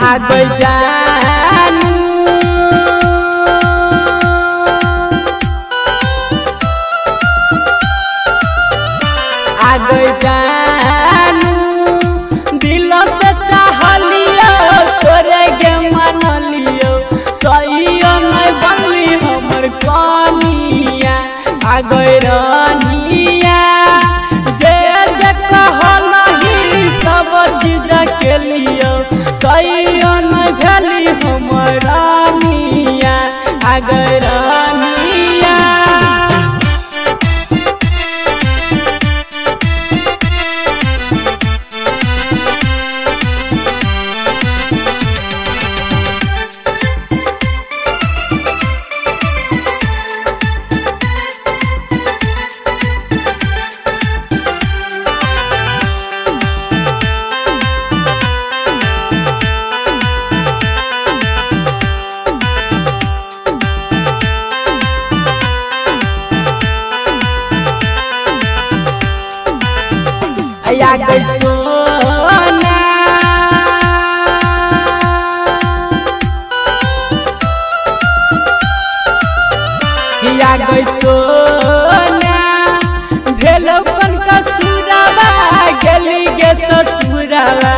आ गई जानू आ गई जानू दिल से चाहलियो तोरे के मन लियो कहियो नहीं बनली हमर कनिया आ गई रानिया जे जे कहलही सब चीज के लियो कहियो नहीं भेली हमर रानिया आ गई रानिया आ गई सोना आ गई सोना भेलो कन का सुरावा गेली गे ससुरावा